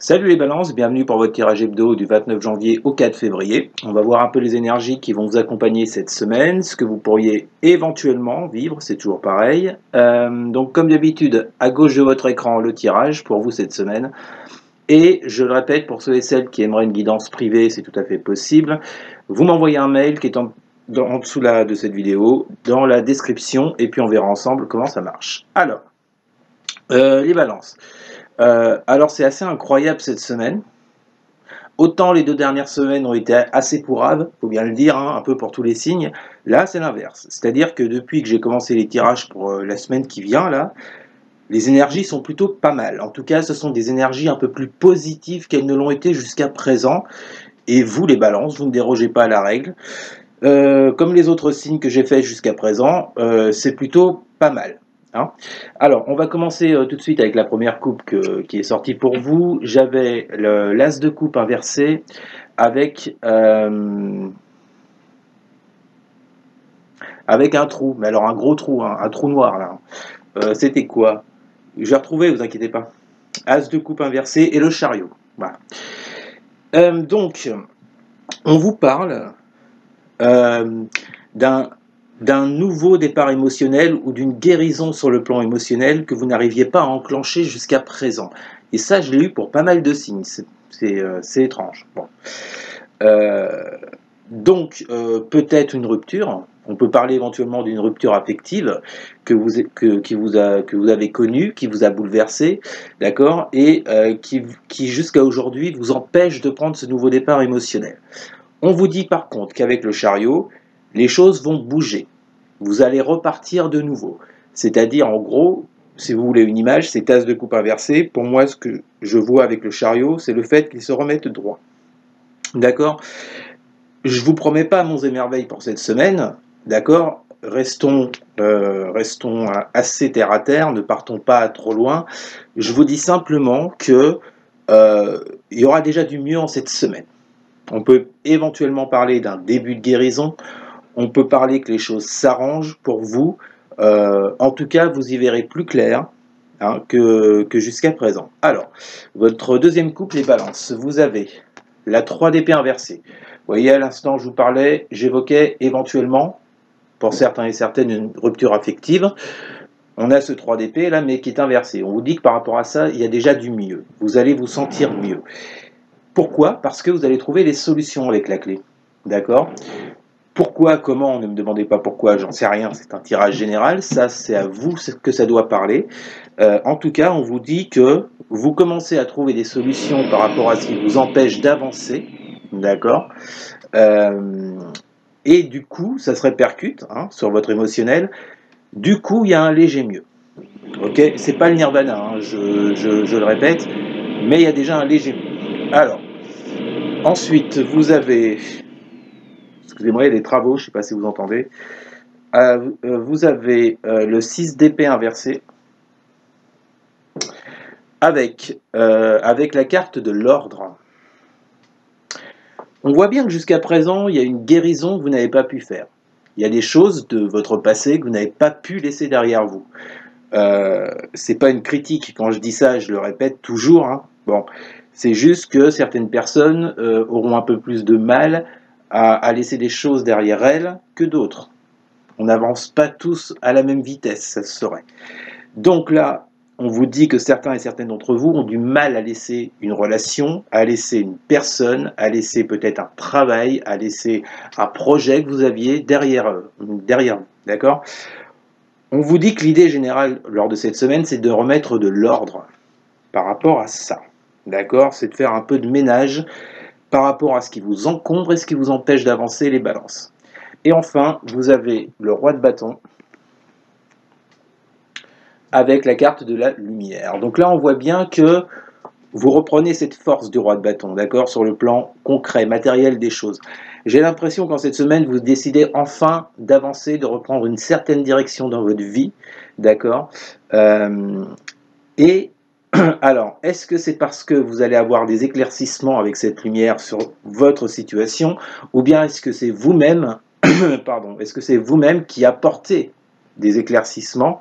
Salut les balances, bienvenue pour votre tirage hebdo du 29 janvier au 4 février. On va voir un peu les énergies qui vont vous accompagner cette semaine, ce que vous pourriez éventuellement vivre, c'est toujours pareil. Donc comme d'habitude, à gauche de votre écran, le tirage pour vous cette semaine. Et je le répète, pour ceux et celles qui aimeraient une guidance privée, c'est tout à fait possible. Vous m'envoyez un mail qui est en dessous de cette vidéo, dans la description, et puis on verra ensemble comment ça marche. Alors, les balances. Alors c'est assez incroyable cette semaine. Autant les 2 dernières semaines ont été assez pourraves, faut bien le dire, hein, un peu pour tous les signes. Là, c'est l'inverse. C'est-à-dire que depuis que j'ai commencé les tirages pour la semaine qui vient, là, les énergies sont plutôt pas mal. En tout cas, ce sont des énergies un peu plus positives qu'elles ne l'ont été jusqu'à présent. Et vous, les balances, vous ne dérogez pas à la règle. Comme les autres signes que j'ai fait jusqu'à présent, c'est plutôt pas mal. Hein. Alors, on va commencer tout de suite avec la première coupe qui est sortie pour vous. J'avais l'as de coupe inversé avec un trou, mais alors un gros trou, hein, un trou noir là. C'était quoi? Je vais retrouver, vous inquiétez pas. As de coupe inversé et le chariot. Voilà. Donc, on vous parle d'un nouveau départ émotionnel ou d'une guérison sur le plan émotionnel que vous n'arriviez pas à enclencher jusqu'à présent. Et ça, je l'ai eu pour pas mal de signes. C'est étrange. Bon. Donc, peut-être une rupture. On peut parler éventuellement d'une rupture affective que vous avez connue, qui vous a bouleversé, d'accord, et qui jusqu'à aujourd'hui vous empêche de prendre ce nouveau départ émotionnel. On vous dit par contre qu'avec le chariot, les choses vont bouger. Vous allez repartir de nouveau. C'est-à-dire, en gros, si vous voulez une image, c'est as de coupe inversée. Pour moi, ce que je vois avec le chariot, c'est le fait qu'il se remette droit. D'accord ? Je vous promets pas monts et merveilles pour cette semaine. D'accord ? Restons assez terre à terre, ne partons pas trop loin. Je vous dis simplement que il y aura déjà du mieux en cette semaine. On peut éventuellement parler d'un début de guérison. On peut parler que les choses s'arrangent pour vous. En tout cas, vous y verrez plus clair hein, que jusqu'à présent. Alors, votre deuxième couple, les balances. Vous avez la 3 d'épée inversée. Vous voyez, à l'instant, je vous parlais, j'évoquais éventuellement, pour certains et certaines, une rupture affective. On a ce 3 d'épée là, mais qui est inversé. On vous dit que par rapport à ça, il y a déjà du mieux. Vous allez vous sentir mieux. Pourquoi ? Parce que vous allez trouver les solutions avec la clé. D'accord ? Pourquoi, comment, ne me demandez pas pourquoi, j'en sais rien, c'est un tirage général, ça c'est à vous que ça doit parler. En tout cas, on vous dit que vous commencez à trouver des solutions par rapport à ce qui vous empêche d'avancer, d'accord et du coup, ça se répercute hein, sur votre émotionnel, du coup, il y a un léger mieux. Ok, c'est pas le nirvana, hein, je le répète, mais il y a déjà un léger mieux. Alors, ensuite, vous avez... Excusez-moi, il y a des travaux, je ne sais pas si vous entendez. Vous avez le 6 d'épée inversé avec la carte de l'ordre. On voit bien que jusqu'à présent, il y a une guérison que vous n'avez pas pu faire. Il y a des choses de votre passé que vous n'avez pas pu laisser derrière vous. C'est pas une critique, quand je dis ça, je le répète toujours. Hein. Bon, c'est juste que certaines personnes auront un peu plus de mal à laisser des choses derrière elles que d'autres. On n'avance pas tous à la même vitesse, ça se saurait. Donc là, on vous dit que certains et certaines d'entre vous ont du mal à laisser une relation, à laisser une personne, à laisser peut-être un travail, à laisser un projet que vous aviez derrière vous. D'accord ? On vous dit que l'idée générale lors de cette semaine, c'est de remettre de l'ordre par rapport à ça. D'accord ? C'est de faire un peu de ménage par rapport à ce qui vous encombre et ce qui vous empêche d'avancer, les balances. Et enfin, vous avez le roi de bâton avec la carte de la lumière. Donc là, on voit bien que vous reprenez cette force du roi de bâton, d'accord, sur le plan concret, matériel des choses. J'ai l'impression qu'en cette semaine, vous décidez enfin d'avancer, de reprendre une certaine direction dans votre vie, d'accord et alors, est-ce que c'est parce que vous allez avoir des éclaircissements avec cette lumière sur votre situation, ou bien est-ce que c'est vous-même, est-ce que c'est vous-même qui apportez des éclaircissements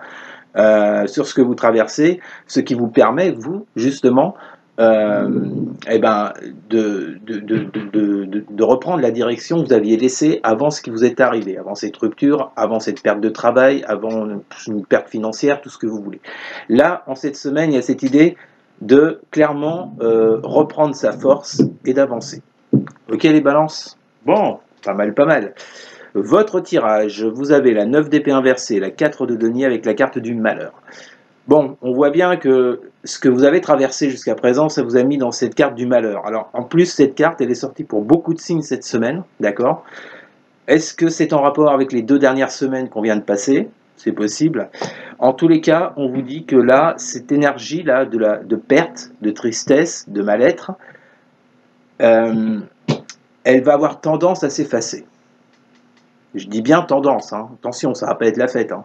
sur ce que vous traversez, ce qui vous permet, vous, justement, eh ben, de reprendre la direction que vous aviez laissée avant ce qui vous est arrivé, avant cette rupture, avant cette perte de travail, avant une perte financière, tout ce que vous voulez. Là, en cette semaine, il y a cette idée de clairement reprendre sa force et d'avancer. Ok les balances? Bon, pas mal, pas mal. Votre tirage, vous avez la 9 d'épée inversée, la 4 de denier avec la carte du malheur. Bon, on voit bien que ce que vous avez traversé jusqu'à présent, ça vous a mis dans cette carte du malheur. Alors, en plus, cette carte, elle est sortie pour beaucoup de signes cette semaine, d'accord? Est-ce que c'est en rapport avec les 2 dernières semaines qu'on vient de passer? C'est possible. En tous les cas, on vous dit que là, cette énergie-là de perte, de tristesse, de mal-être, elle va avoir tendance à s'effacer. Je dis bien tendance, hein. Attention, ça va pas être la fête, hein.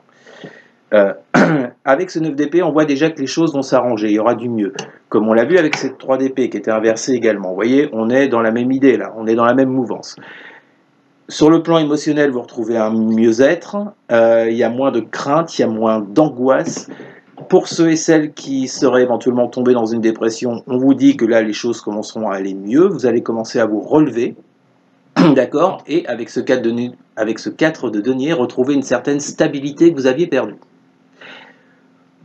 Avec ce 9 d'épée, on voit déjà que les choses vont s'arranger, il y aura du mieux. Comme on l'a vu avec cette 3 d'épée qui était inversée également. Vous voyez, on est dans la même idée là, on est dans la même mouvance. Sur le plan émotionnel, vous retrouvez un mieux-être, il y a moins de crainte, il y a moins d'angoisse. Pour ceux et celles qui seraient éventuellement tombés dans une dépression, on vous dit que là, les choses commenceront à aller mieux, vous allez commencer à vous relever. D'accord? Et avec ce 4 de denier, retrouver une certaine stabilité que vous aviez perdue.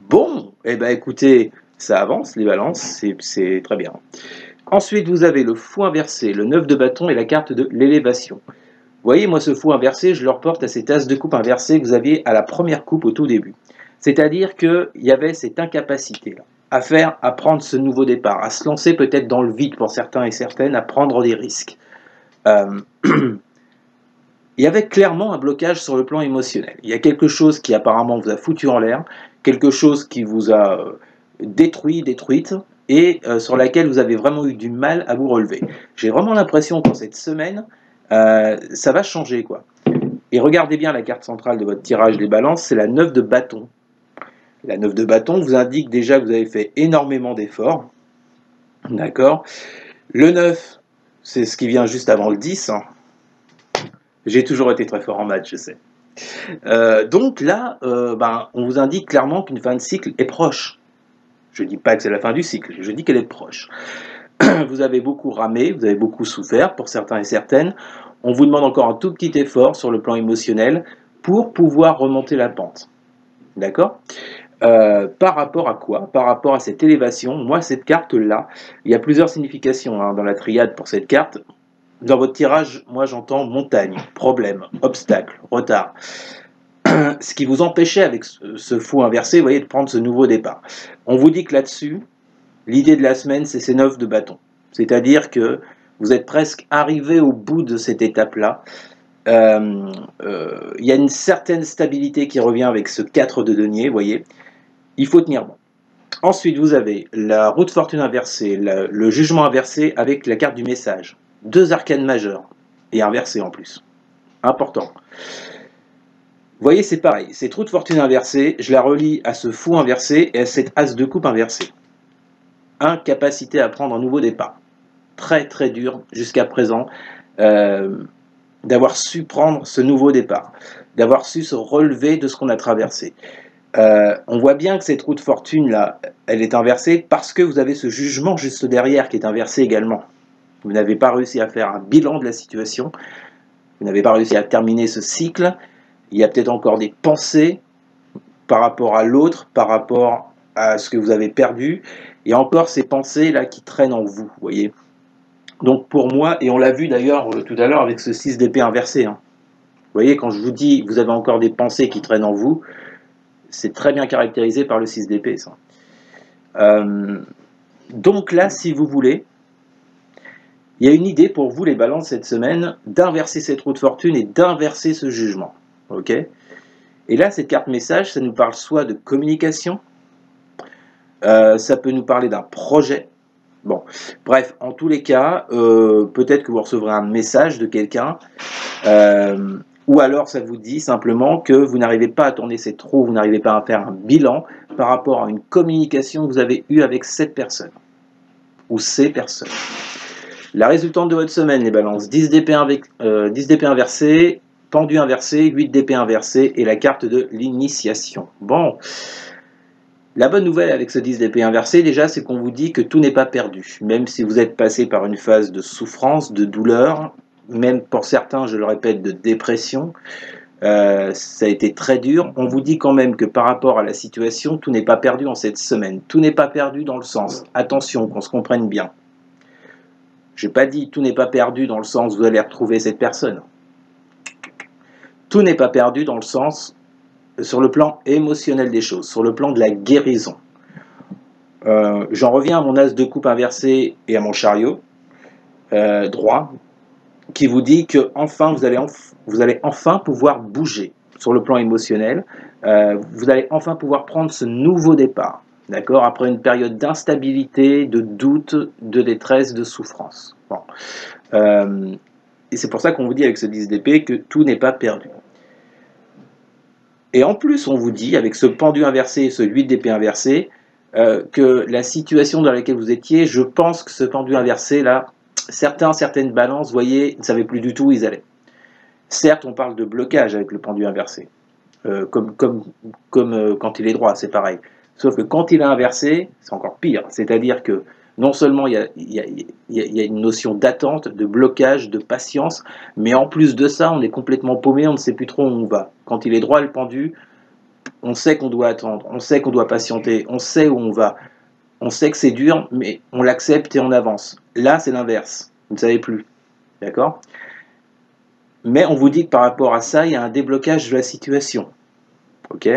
Bon, eh ben écoutez, ça avance, les balances, c'est très bien. Ensuite, vous avez le fou inversé, le 9 de bâton et la carte de l'élévation. Vous voyez, moi, ce fou inversé, je le reporte à cet as de coupe inversé que vous aviez à la première coupe au tout début. C'est-à-dire qu'il y avait cette incapacité-là à prendre ce nouveau départ, à se lancer peut-être dans le vide pour certains et certaines, à prendre des risques. Il y avait clairement un blocage sur le plan émotionnel. Il y a quelque chose qui apparemment vous a foutu en l'air, quelque chose qui vous a détruite, et sur laquelle vous avez vraiment eu du mal à vous relever. J'ai vraiment l'impression que cette semaine, ça va changer, quoi. Et regardez bien la carte centrale de votre tirage des balances, c'est la 9 de bâton. La 9 de bâton vous indique déjà que vous avez fait énormément d'efforts. D'accord? Le 9, c'est ce qui vient juste avant le 10, hein. J'ai toujours été très fort en maths, je sais. Donc là, on vous indique clairement qu'une fin de cycle est proche. Je ne dis pas que c'est la fin du cycle, je dis qu'elle est proche. Vous avez beaucoup ramé, vous avez beaucoup souffert pour certains et certaines. On vous demande encore un tout petit effort sur le plan émotionnel pour pouvoir remonter la pente. D'accord? Par rapport à quoi? Par rapport à cette élévation, moi cette carte-là, il y a plusieurs significations hein, dans la triade pour cette carte. Dans votre tirage, moi j'entends montagne, problème, obstacle, retard. Ce qui vous empêchait avec ce fou inversé, vous voyez, de prendre ce nouveau départ. On vous dit que là-dessus, l'idée de la semaine, c'est ces 9 de bâton. C'est-à-dire que vous êtes presque arrivé au bout de cette étape-là. Il y a une certaine stabilité qui revient avec ce 4 de denier, vous voyez. Il faut tenir bon. Ensuite, vous avez la roue de fortune inversée, le jugement inversé avec la carte du message. 2 arcanes majeures, et inversées en plus. Important. Vous voyez, c'est pareil. Cette roue de fortune inversée, je la relie à ce fou inversé et à cette as de coupe inversé. Incapacité à prendre un nouveau départ. Très très dur jusqu'à présent d'avoir su prendre ce nouveau départ, d'avoir su se relever de ce qu'on a traversé. On voit bien que cette roue de fortune là, elle est inversée parce que vous avez ce jugement juste derrière qui est inversé également. Vous n'avez pas réussi à faire un bilan de la situation, vous n'avez pas réussi à terminer ce cycle. Il y a peut-être encore des pensées par rapport à l'autre, par rapport à ce que vous avez perdu, et encore ces pensées là qui traînent en vous, voyez. Donc pour moi, et on l'a vu d'ailleurs tout à l'heure avec ce 6 d'épée inversé, hein. Vous voyez, quand je vous dis vous avez encore des pensées qui traînent en vous, c'est très bien caractérisé par le 6 d'épée, ça. Donc là, si vous voulez, il y a une idée pour vous, les balances, cette semaine, d'inverser cette roue de fortune et d'inverser ce jugement. Ok ? Et là, cette carte message, ça nous parle soit de communication, ça peut nous parler d'un projet. Bon, bref, en tous les cas, peut-être que vous recevrez un message de quelqu'un, ou alors ça vous dit simplement que vous n'arrivez pas à tourner cette roue, vous n'arrivez pas à faire un bilan par rapport à une communication que vous avez eue avec cette personne, ou ces personnes. La résultante de votre semaine, les balances, 10 d'épée inversée, pendu inversé, 8 d'épée inversé et la carte de l'initiation. Bon, La bonne nouvelle avec ce 10 d'épée inversé, déjà, c'est qu'on vous dit que tout n'est pas perdu. Même si vous êtes passé par une phase de souffrance, de douleur, même pour certains, je le répète, de dépression, ça a été très dur. On vous dit quand même que par rapport à la situation, tout n'est pas perdu en cette semaine. Tout n'est pas perdu dans le sens, attention, qu'on se comprenne bien. Je n'ai pas dit tout n'est pas perdu dans le sens vous allez retrouver cette personne. Tout n'est pas perdu dans le sens sur le plan émotionnel des choses, sur le plan de la guérison. J'en reviens à mon as de coupe inversé et à mon chariot droit, qui vous dit que enfin vous allez enfin pouvoir bouger sur le plan émotionnel. Vous allez enfin pouvoir prendre ce nouveau départ, d'accord, après une période d'instabilité, de doute, de détresse, de souffrance. Bon. Et c'est pour ça qu'on vous dit avec ce 10 d'épée que tout n'est pas perdu. Et en plus, on vous dit, avec ce pendu inversé et ce 8 d'épée inversé, que la situation dans laquelle vous étiez, je pense que ce pendu inversé, là, certaines balances, vous voyez, ne savaient plus du tout où ils allaient. Certes, on parle de blocage avec le pendu inversé, comme quand il est droit, c'est pareil. Sauf que quand il est inversé, c'est encore pire. C'est-à-dire que non seulement il y a une notion d'attente, de blocage, de patience, mais en plus de ça, on est complètement paumé, on ne sait plus trop où on va. Quand il est droit, le pendu, on sait qu'on doit attendre, on sait qu'on doit patienter, on sait où on va. On sait que c'est dur, mais on l'accepte et on avance. Là, c'est l'inverse. Vous ne savez plus. D'accord ? Mais on vous dit que par rapport à ça, il y a un déblocage de la situation. Ok ?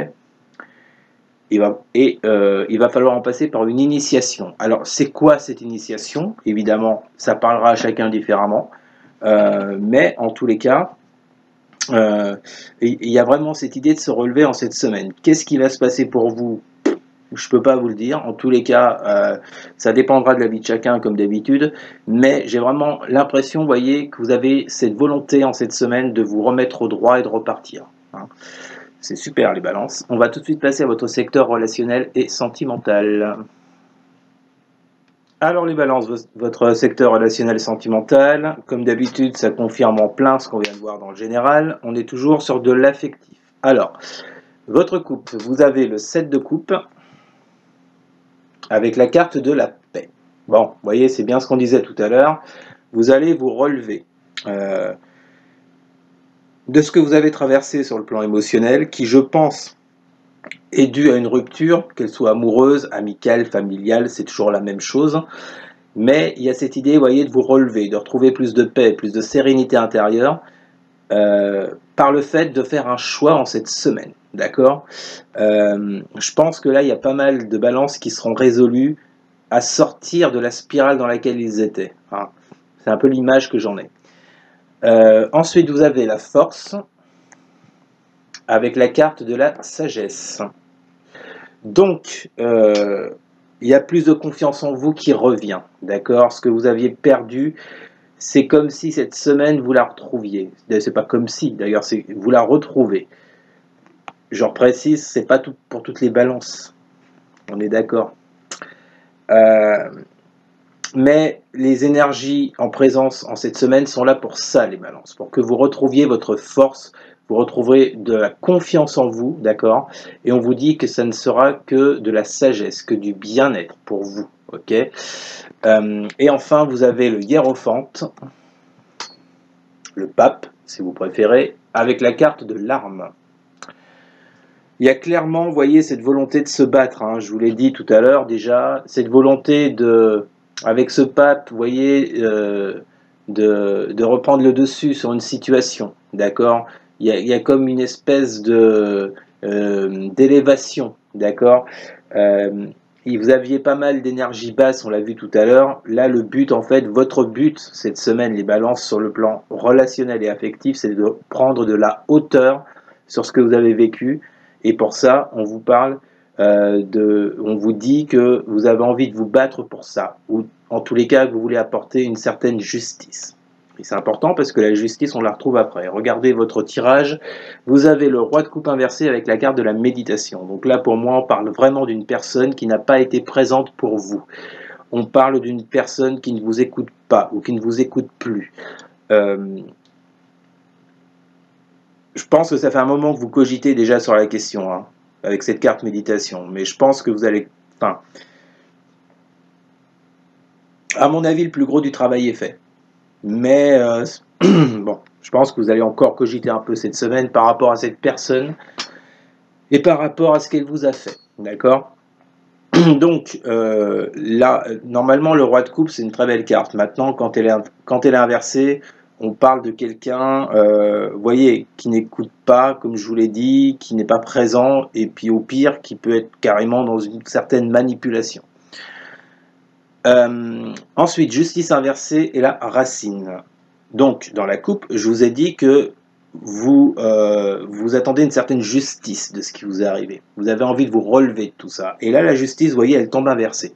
Il va falloir en passer par une initiation. Alors, c'est quoi cette initiation ? Évidemment, ça parlera à chacun différemment. Mais en tous les cas, il y a vraiment cette idée de se relever en cette semaine. Qu'est-ce qui va se passer pour vous ? Je ne peux pas vous le dire. En tous les cas, ça dépendra de la vie de chacun, comme d'habitude. Mais j'ai vraiment l'impression, vous voyez, que vous avez cette volonté en cette semaine de vous remettre au droit et de repartir. Hein. C'est super, les balances. On va tout de suite passer à votre secteur relationnel et sentimental. Alors, les balances, votre secteur relationnel et sentimental, comme d'habitude, ça confirme en plein ce qu'on vient de voir dans le général. On est toujours sur de l'affectif. Alors, votre couple, vous avez le 7 de coupe, avec la carte de la paix. Bon, vous voyez, c'est bien ce qu'on disait tout à l'heure. Vous allez vous relever de ce que vous avez traversé sur le plan émotionnel, qui, je pense, est dû à une rupture, qu'elle soit amoureuse, amicale, familiale, c'est toujours la même chose. Mais il y a cette idée, vous voyez, de vous relever, de retrouver plus de paix, plus de sérénité intérieure, par le fait de faire un choix en cette semaine. D'accord ? Je pense que là, il y a pas mal de balances qui seront résolues à sortir de la spirale dans laquelle ils étaient. Hein. C'est un peu l'image que j'en ai. Ensuite, vous avez la force avec la carte de la sagesse. Donc, il y a plus de confiance en vous qui revient. D'accord ? Ce que vous aviez perdu, c'est comme si cette semaine, vous la retrouviez. C'est pas comme si, d'ailleurs, vous la retrouvez. Je reprécise, c'est pas tout pour toutes les balances. On est d'accord. Mais les énergies en présence en cette semaine sont là pour ça, les balances. Pour que vous retrouviez votre force, vous retrouverez de la confiance en vous, d'accord ? Et on vous dit que ça ne sera que de la sagesse, que du bien-être pour vous, ok ? Et enfin, vous avez le hiérophante, le pape, si vous préférez, avec la carte de l'arme. Il y a clairement, vous voyez, cette volonté de se battre, hein, je vous l'ai dit tout à l'heure déjà, cette volonté de, avec ce pape, vous voyez, de reprendre le dessus sur une situation, d'accord ? Il y a comme une espèce d'élévation, d'accord ? Vous aviez pas mal d'énergie basse, on l'a vu tout à l'heure. Là, le but, en fait, votre but cette semaine, les balances sur le plan relationnel et affectif, c'est de prendre de la hauteur sur ce que vous avez vécu. Et pour ça, on vous parle on vous dit que vous avez envie de vous battre pour ça, ou en tous les cas, que vous voulez apporter une certaine justice. Et c'est important parce que la justice, on la retrouve après. Regardez votre tirage, vous avez le roi de coupe inversé avec la carte de la méditation. Donc là, pour moi, on parle vraiment d'une personne qui n'a pas été présente pour vous. On parle d'une personne qui ne vous écoute pas ou qui ne vous écoute plus. Je pense que ça fait un moment que vous cogitez déjà sur la question, hein. avec cette carte méditation. Mais je pense que vous allez... Enfin, à mon avis, le plus gros du travail est fait. Mais bon, je pense que vous allez encore cogiter un peu cette semaine par rapport à cette personne et par rapport à ce qu'elle vous a fait. D'accord? Donc là, normalement, le roi de coupe, c'est une très belle carte. Maintenant, quand elle est inversée, on parle de quelqu'un, vous voyez, qui n'écoute pas, comme je vous l'ai dit, qui n'est pas présent, et puis au pire, qui peut être carrément dans une certaine manipulation. Ensuite, justice inversée et la racine. Donc, dans la coupe, je vous ai dit que vous attendez une certaine justice de ce qui vous est arrivé. Vous avez envie de vous relever de tout ça. Et là, la justice, vous voyez, elle tombe inversée.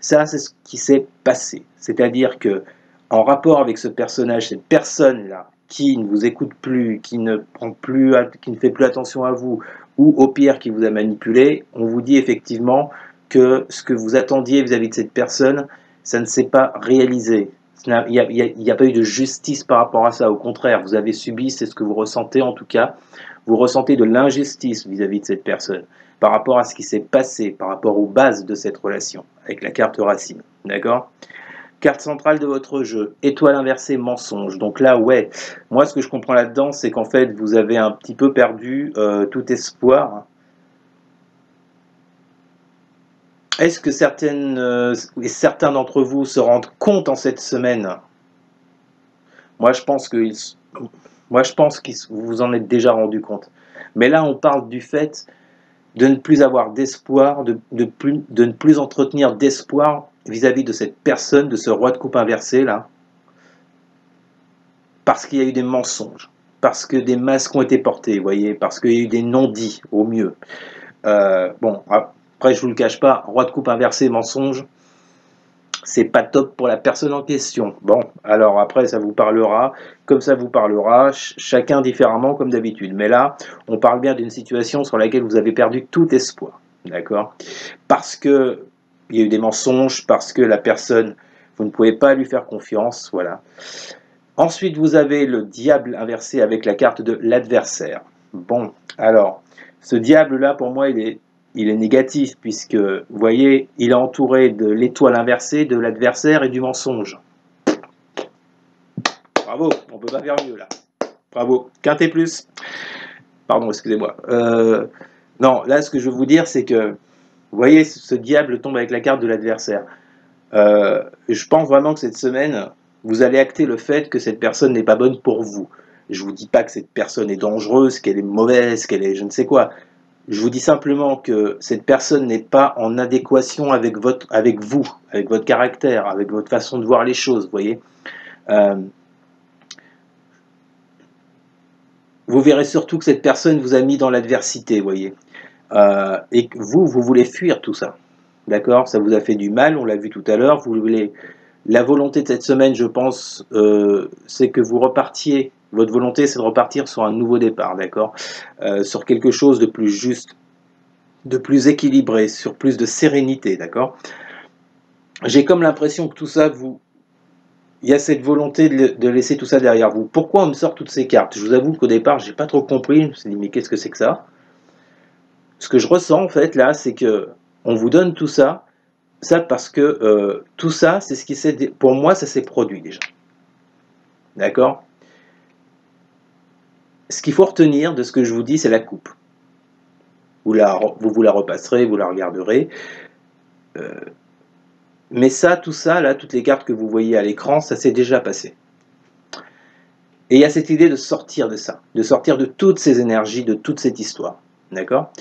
Ça, c'est ce qui s'est passé. C'est-à-dire que, en rapport avec ce personnage, cette personne-là, qui ne vous écoute plus, qui ne fait plus attention à vous, ou au pire, qui vous a manipulé, on vous dit effectivement que ce que vous attendiez vis-à-vis de cette personne, ça ne s'est pas réalisé. Il n'y a pas eu de justice par rapport à ça. Au contraire, vous avez subi, c'est ce que vous ressentez en tout cas, vous ressentez de l'injustice vis-à-vis de cette personne par rapport à ce qui s'est passé, par rapport aux bases de cette relation, avec la carte racine. D'accord? Carte centrale de votre jeu, étoile inversée, mensonge. Donc là, ouais, moi ce que je comprends là-dedans, c'est qu'en fait, vous avez un petit peu perdu tout espoir. Est-ce que certains d'entre vous se rendent compte en cette semaine? Moi, je pense que vous vous en êtes déjà rendu compte. Mais là, on parle du fait de ne plus avoir d'espoir, de ne plus entretenir d'espoir vis-à-vis de cette personne, de ce roi de coupe inversé là, parce qu'il y a eu des mensonges, parce que des masques ont été portés, vous voyez, parce qu'il y a eu des non-dits au mieux. Bon, après je vous le cache pas, roi de coupe inversé, mensonge, c'est pas top pour la personne en question. Bon, alors après ça vous parlera, comme ça vous parlera, chacun différemment comme d'habitude. Mais là, on parle bien d'une situation sur laquelle vous avez perdu tout espoir, d'accord? Parce que il y a eu des mensonges, parce que la personne, vous ne pouvez pas lui faire confiance, voilà. Ensuite, vous avez le diable inversé avec la carte de l'adversaire. Bon, alors, ce diable-là, pour moi, il est négatif, puisque, vous voyez, il est entouré de l'étoile inversée, de l'adversaire et du mensonge. Bravo, on peut pas faire mieux, là. Bravo, quinté plus. Pardon, excusez-moi. Non, là, ce que je veux vous dire, c'est que, vous voyez, ce diable tombe avec la carte de l'adversaire. Je pense vraiment que cette semaine, vous allez acter le fait que cette personne n'est pas bonne pour vous. Je vous dis pas que cette personne est dangereuse, qu'elle est mauvaise, qu'elle est je ne sais quoi. Je vous dis simplement que cette personne n'est pas en adéquation avec vous, avec votre caractère, avec votre façon de voir les choses, vous voyez. Vous verrez surtout que cette personne vous a mis dans l'adversité, vous voyez. Et que vous voulez fuir tout ça. D'accord? Ça vous a fait du mal, on l'a vu tout à l'heure. Vous voulez... La volonté de cette semaine, je pense, c'est que vous repartiez. Votre volonté, c'est de repartir sur un nouveau départ, d'accord? Sur quelque chose de plus juste, de plus équilibré, sur plus de sérénité, d'accord? J'ai comme l'impression que tout ça, il y a cette volonté de laisser tout ça derrière vous. Pourquoi on me sort toutes ces cartes? Je vous avoue qu'au départ, j'ai pas trop compris. Je me suis dit, mais qu'est-ce que c'est que ça? Ce que je ressens, en fait, là, c'est que on vous donne tout ça. Ça parce que tout ça, c'est ce qui s'est... Pour moi, ça s'est produit déjà. D'accord? Ce qu'il faut retenir de ce que je vous dis, c'est la coupe. Vous la repasserez, vous la regarderez. Mais ça, tout ça, là, toutes les cartes que vous voyez à l'écran, ça s'est déjà passé. Et il y a cette idée de sortir de ça, de sortir de toutes ces énergies, de toute cette histoire. D'accord?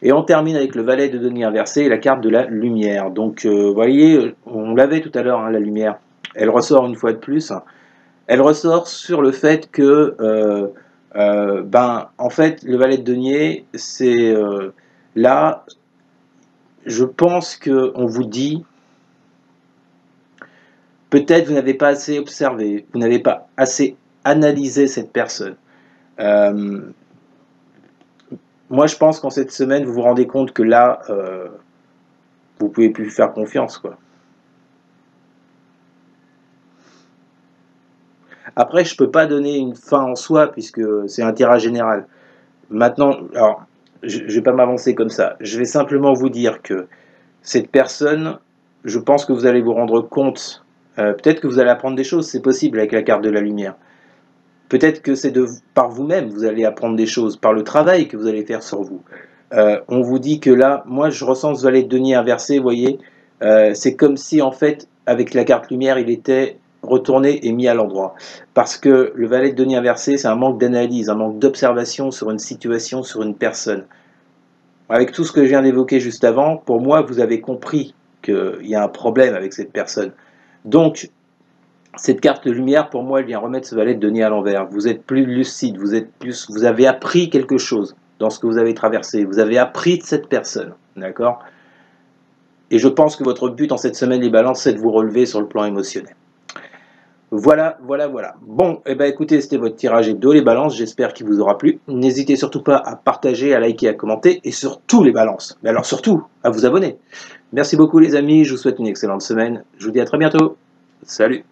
Et on termine avec le valet de denier inversé et la carte de la lumière. Donc, vous voyez, on l'avait tout à l'heure, hein, la lumière. Elle ressort une fois de plus. Elle ressort sur le fait que, en fait, le valet de denier, c'est là, je pense qu'on vous dit, peut-être vous n'avez pas assez observé, vous n'avez pas assez analysé cette personne. Moi, je pense qu'en cette semaine, vous vous rendez compte que là, vous pouvez plus faire confiance, quoi. Après, je peux pas donner une fin en soi puisque c'est un tirage général. Maintenant, alors, je vais pas m'avancer comme ça. Je vais simplement vous dire que cette personne, je pense que vous allez vous rendre compte, peut-être que vous allez apprendre des choses, c'est possible avec la carte de la lumière. Peut-être que c'est par vous-même, vous allez apprendre des choses, par le travail que vous allez faire sur vous. On vous dit que là, moi je ressens ce valet de denier inversé, vous voyez, c'est comme si en fait, avec la carte lumière, il était retourné et mis à l'endroit. Parce que le valet de denier inversé, c'est un manque d'analyse, un manque d'observation sur une situation, sur une personne. Avec tout ce que je viens d'évoquer juste avant, pour moi, vous avez compris qu'il y a un problème avec cette personne. Donc, cette carte de lumière, pour moi, elle vient remettre ce valet de denier à l'envers. Vous êtes plus lucide, vous avez appris quelque chose dans ce que vous avez traversé. Vous avez appris de cette personne, d'accord? Et je pense que votre but en cette semaine, les balances, c'est de vous relever sur le plan émotionnel. Voilà. Bon, eh ben écoutez, c'était votre tirage hebdo, les balances, j'espère qu'il vous aura plu. N'hésitez surtout pas à partager, à liker, à commenter, et surtout les balances. Mais alors surtout, à vous abonner. Merci beaucoup les amis, je vous souhaite une excellente semaine. Je vous dis à très bientôt. Salut.